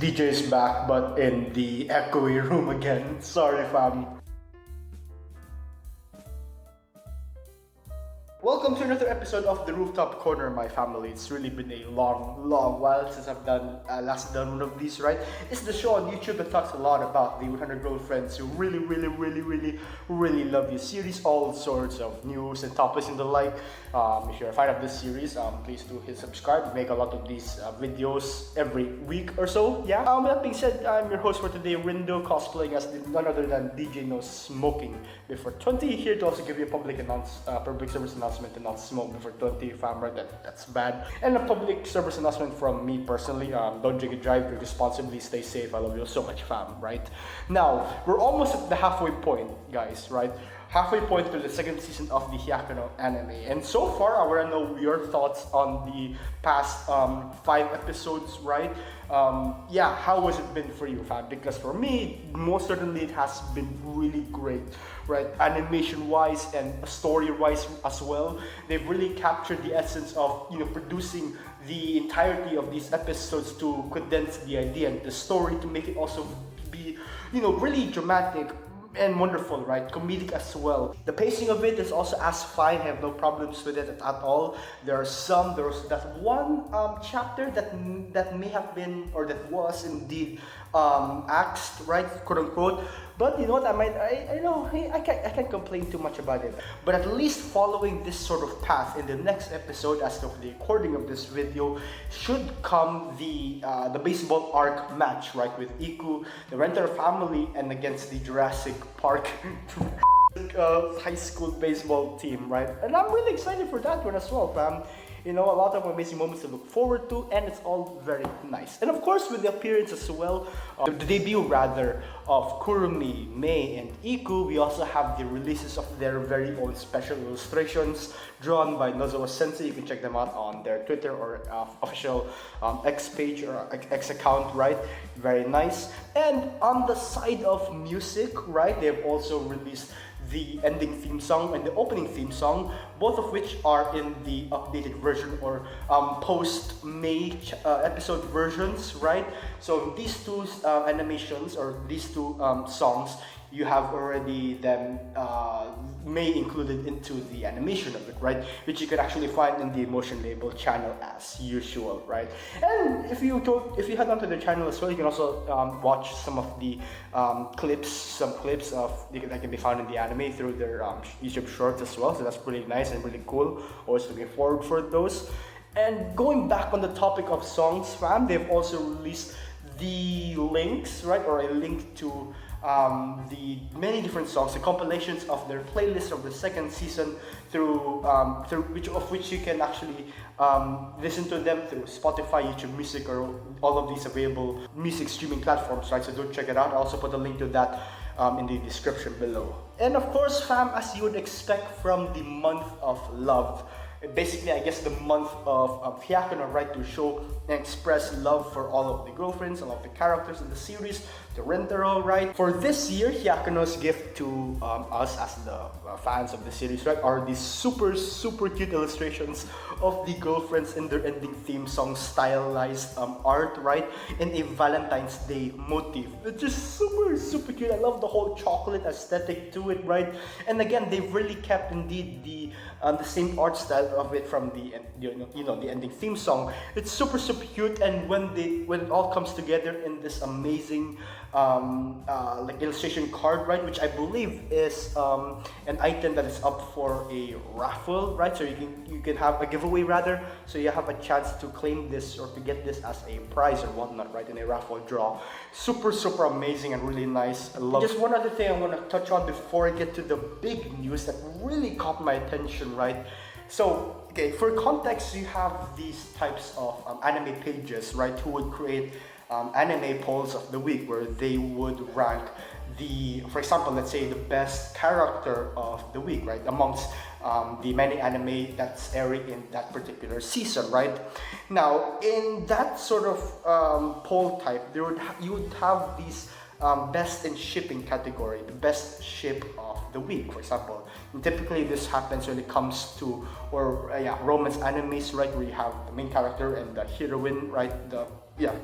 DJ is back, but in the echoey room again. Sorry, fam. Welcome to another episode of the Rooftop Corner, my family. It's really been a long while since I've last done one of these, right? It's the show on YouTube that talks a lot about the 100 girlfriends who really love this series, all sorts of news and topics and the like. If you're a fan of this series, please do hit subscribe. We make a lot of these videos every week or so. Yeah. With that being said, I'm your host for today, Rindo, cosplaying as none other than DJ No Smoking before 20. Here to also give you a public service announcement to not smoke before 20, fam, right? That's bad. And a public service announcement from me personally. Don't drink and drive, drink responsibly, stay safe. I love you so much, fam, right? Now, we're almost at the halfway point, guys, right? Halfway point to the second season of the Hyakkano anime. And so far, I want to know your thoughts on the past 5 episodes, right? Yeah, how has it been for you, fam? Because for me, most certainly it has been really great, right? Animation-wise and story-wise as well. They've really captured the essence of, producing the entirety of these episodes to condense the idea and the story to make it also be, really dramatic and wonderful, right? Comedic as well. The pacing of it is also as fine. I have no problems with it at all. There's that one chapter that may have been, or that was indeed axed, right, quote unquote. But you know what? I can't complain too much about it. But at least following this sort of path in the next episode, as of the recording of this video, should come the baseball arc match, right, with Iku, the Renter family, and against the Jurassic Park high school baseball team, right? And I'm really excited for that one as well, fam. A lot of amazing moments to look forward to, and it's all very nice. And of course, with the appearance as well, the debut rather, of Kurumi, Mei, and Iku, we also have the releases of their very own special illustrations drawn by Nozawa Sensei. You can check them out on their Twitter or official X page or X account, right? Very nice. And on the side of music, right, they've also released the ending theme song and the opening theme song, both of which are in the updated version or post-May episode versions, right? So these two animations or these two songs, you have already them May included into the animation of it, right? Which you can actually find in the Emotion Label channel as usual, right? And if you head onto their channel as well, you can also watch some of the clips that can be found in the anime through their YouTube shorts as well. So that's pretty nice and really cool. Always looking forward for those. And going back on the topic of songs, fam, they've also released the links, right, or a link to the many different songs, the compilations of their playlist of the second season through which you can actually listen to them through Spotify, YouTube Music, or all of these available music streaming platforms, right? So do check it out. I'll also put a link to that in the description below. And of course, fam, as you would expect from the month of love, basically, I guess the month of Hyakkano, right, to show and express love for all of the girlfriends, all of the characters in the series, the Rentaro, right? For this year, Hyakkano's gift to us as the fans of the series, right, are these super cute illustrations of the girlfriends in their ending theme song, stylized art, right, in a Valentine's Day motif. It's just super cute. I love the whole chocolate aesthetic to it, right? And again, they've really kept indeed the same art style of it from the the ending theme song. It's super cute, and when it all comes together in this amazing like illustration card, right, which I believe is an item that is up for a raffle, right? So you can have a giveaway rather, so you have a chance to claim this or to get this as a prize or whatnot, right, in a raffle draw. Super amazing and really nice. I love it. Just one other thing I want to touch on before I get to the big news that really caught my attention, right? So, okay, for context, you have these types of anime pages, right, who would create anime polls of the week where they would rank for example, let's say the best character of the week, right, amongst the many anime that's airing in that particular season, right? Now, in that sort of poll type, you would have these best in shipping category, the best ship of the week, for example. And typically this happens when it comes to romance animes, right, where you have the main character and the heroine, right, the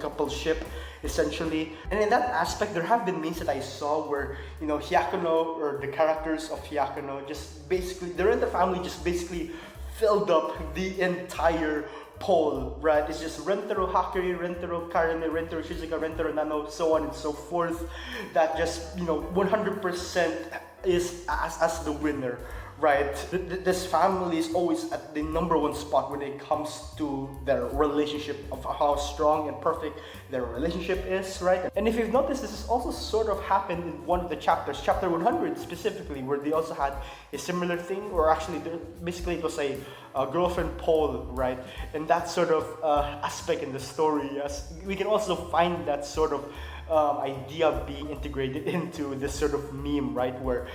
couple ship. essentially. And in that aspect, there have been memes that I saw where, you know, Hyakkano, or the characters of Hyakkano, just basically, the Renter family just basically filled up the entire pole, right? It's just Rentaro Hakari, Rentaro Karame, Rentaro Shizuka, Rentaro Nano, so on and so forth. That just, you know, 100% is as the winner, right? This family is always at the #1 spot when it comes to their relationship, of how strong and perfect their relationship is, right? And if you've noticed, this has also sort of happened in one of the chapters, chapter 100 specifically, where they also had a similar thing, or actually basically it was a girlfriend poll, right? And that sort of aspect in the story, yes, we can also find that sort of idea being integrated into this sort of meme, right? Where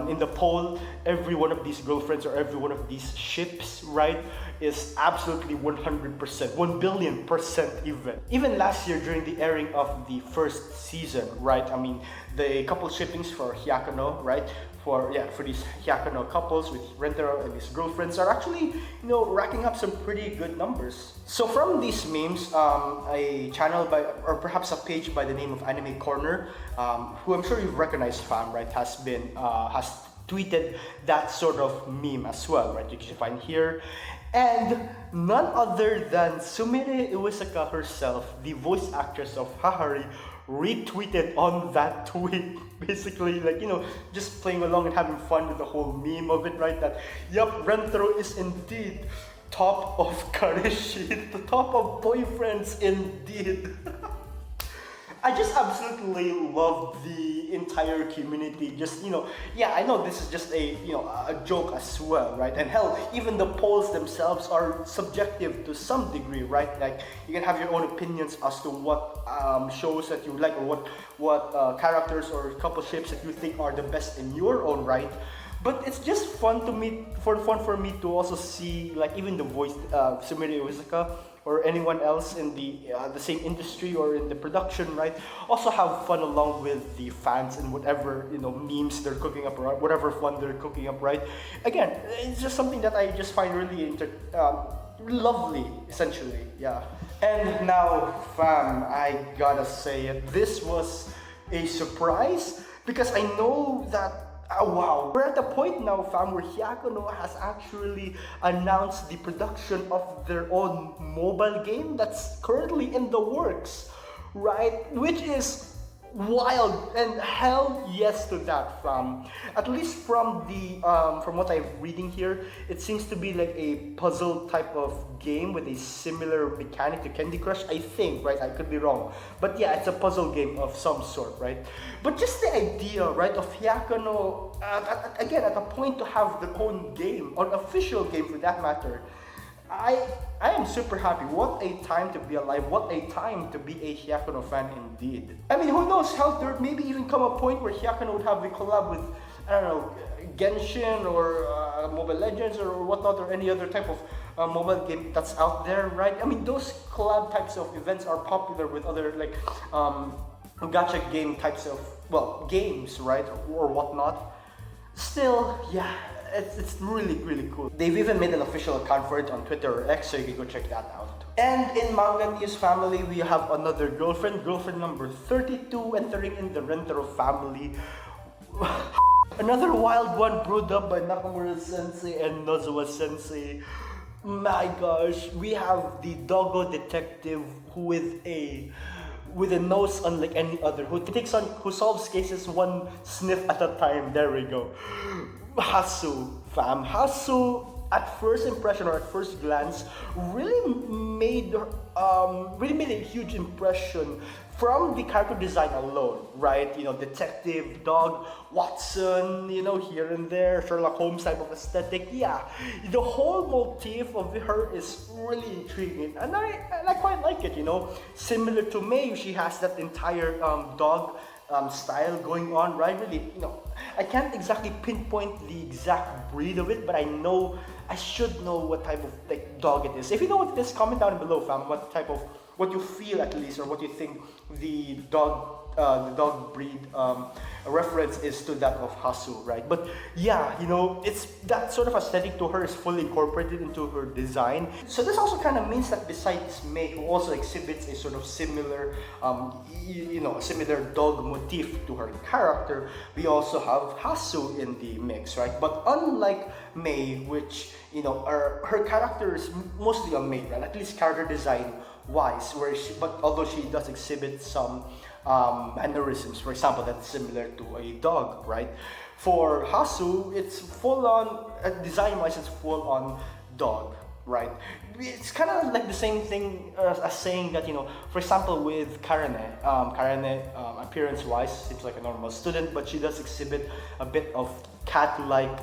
in the poll, every one of these girlfriends or every one of these ships, right, is absolutely 100%, 1,000,000,000% even. Even last year during the airing of the first season, right? I mean, the couple shippings for Hyakkano, right? For these Hyakkano couples with Rentaro and his girlfriends are actually, you know, racking up some pretty good numbers. So from these memes, a channel or perhaps a page by the name of Anime Corner, who I'm sure you've recognized, fam, right, has tweeted that sort of meme as well, right? You can find here. And none other than Sumire Iwasaka herself, the voice actress of Hahari, retweeted on that tweet. Basically, like, you know, just playing along and having fun with the whole meme of it, right? That, yup, Rentaro is indeed top of Kareshi, the top of boyfriends indeed. I just absolutely love the entire community. Just, you know, yeah, I know this is just a, you know, a joke as well, right? And hell, even the polls themselves are subjective to some degree, right? Like, you can have your own opinions as to what shows that you like, or what characters or couple ships that you think are the best in your own right. But it's just fun for me to also see, like, even the voice, Sumire Iwasaka, or anyone else in the same industry or in the production, right? Also have fun along with the fans and whatever, you know, memes they're cooking up, or whatever fun they're cooking up, right? Again, it's just something that I just find really lovely, essentially, yeah. And now, fam, I gotta say it, this was a surprise, because I know that wow, we're at the point now, fam, where Hyakkano has actually announced the production of their own mobile game that's currently in the works, right? Which is wild, and hell yes to that, fam. At least from the from what I'm reading here, it seems to be like a puzzle type of game with a similar mechanic to Candy Crush, I think, right? I could be wrong, but yeah, it's a puzzle game of some sort, right? But just the idea, right, of Hyakkano again at a point to have their own game, or official game for that matter, I am super happy. What a time to be alive. What a time to be a Hyakkano fan indeed. I mean, who knows, how there maybe even come a point where Hyakkano would have a collab with, I don't know, Genshin or Mobile Legends or whatnot, or any other type of mobile game that's out there, right? I mean, those collab types of events are popular with other, like, gacha game types of, well, games, right, or whatnot. Still, yeah, it's really, really cool. They've even made an official account for it on Twitter or X, so you can go check that out. And in manga news, family, we have another girlfriend number 32 entering in the Rentaro family. Another wild one brewed up by Nakamura Sensei and Nozawa Sensei. My gosh, we have the Doggo detective with a nose unlike any other, who solves cases one sniff at a time. There we go. Hasu, fam. Hasu, at first impression, or at first glance, really made a huge impression from the character design alone, right? You know, detective, dog, Watson, you know, here and there, Sherlock Holmes type of aesthetic. Yeah, the whole motif of her is really intriguing, and I quite like it, you know. Similar to May, she has that entire dog style going on, right? Really, you know, I can't exactly pinpoint the exact breed of it, but I should know what type of, like, dog it is. If you know what it is, comment down below, fam, what type of what you feel at least, or what you think the dog breed reference is to that of Hasu, right? But yeah, you know, it's that sort of aesthetic to her is fully incorporated into her design. So this also kind of means that besides Mei, who also exhibits a sort of similar, a similar dog motif to her character, we also have Hasu in the mix, right? But unlike Mei, which, you know, her character is mostly a Mei, right? At least character design wise, but although she does exhibit some mannerisms, for example, that's similar to a dog, right? For Hasu, it's full on, design wise, it's full on dog, right? It's kind of like the same thing as saying that, you know, for example, with Karane, appearance wise, seems like a normal student, but she does exhibit a bit of cat-like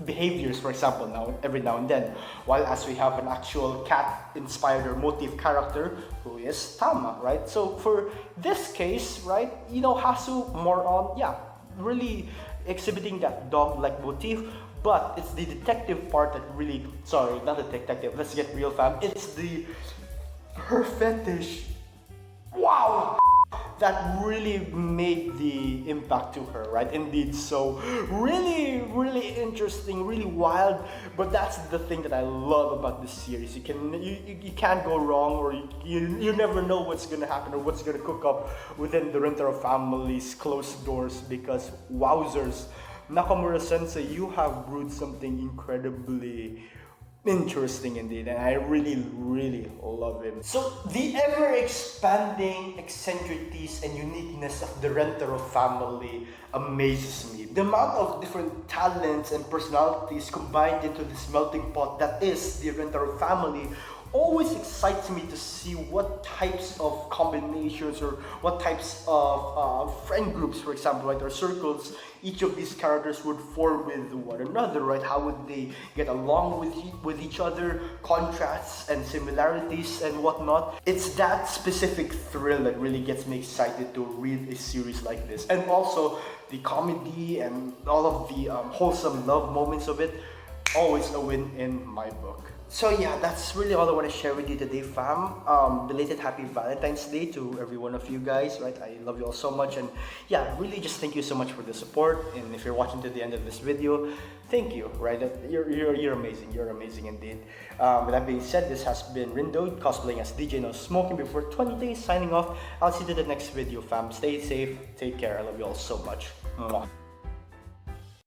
behaviors, for example, every now and then. While as we have an actual cat-inspired or motif character who is Tama, right? So for this case, right, you know, Hasu more on, really exhibiting that dog-like motif, but it's the detective part that really, sorry, not the detective, let's get real, fam. It's her fetish. Wow! That really made the impact to her, right? Indeed, so really, really interesting, really wild. But that's the thing that I love about this series. You can't go wrong, or you never know what's gonna happen or what's gonna cook up within the Rentaro family's closed doors. Because wowzers, Nakamura Sensei, you have brewed something incredibly interesting indeed, and I really, really love him. So the ever-expanding eccentricities and uniqueness of the Rentaro family amazes me. The amount of different talents and personalities combined into this melting pot that is the Rentaro family always excites me to see what types of combinations or what types of friend groups, for example, right, or circles each of these characters would form with one another, right? How would they get along with each other, contrasts and similarities and whatnot. It's that specific thrill that really gets me excited to read a series like this. And also the comedy and all of the wholesome love moments of it, always a win in my book. So yeah, that's really all I want to share with you today, fam. Belated happy Valentine's Day to every one of you guys, right? I love you all so much, and yeah, really just thank you so much for the support. And if you're watching to the end of this video, thank you, right? You're amazing. You're amazing indeed. With that being said, this has been Rindo cosplaying as DJ No Smoking before 20 days. Signing off. I'll see you to the next video, fam. Stay safe. Take care. I love you all so much. Mwah.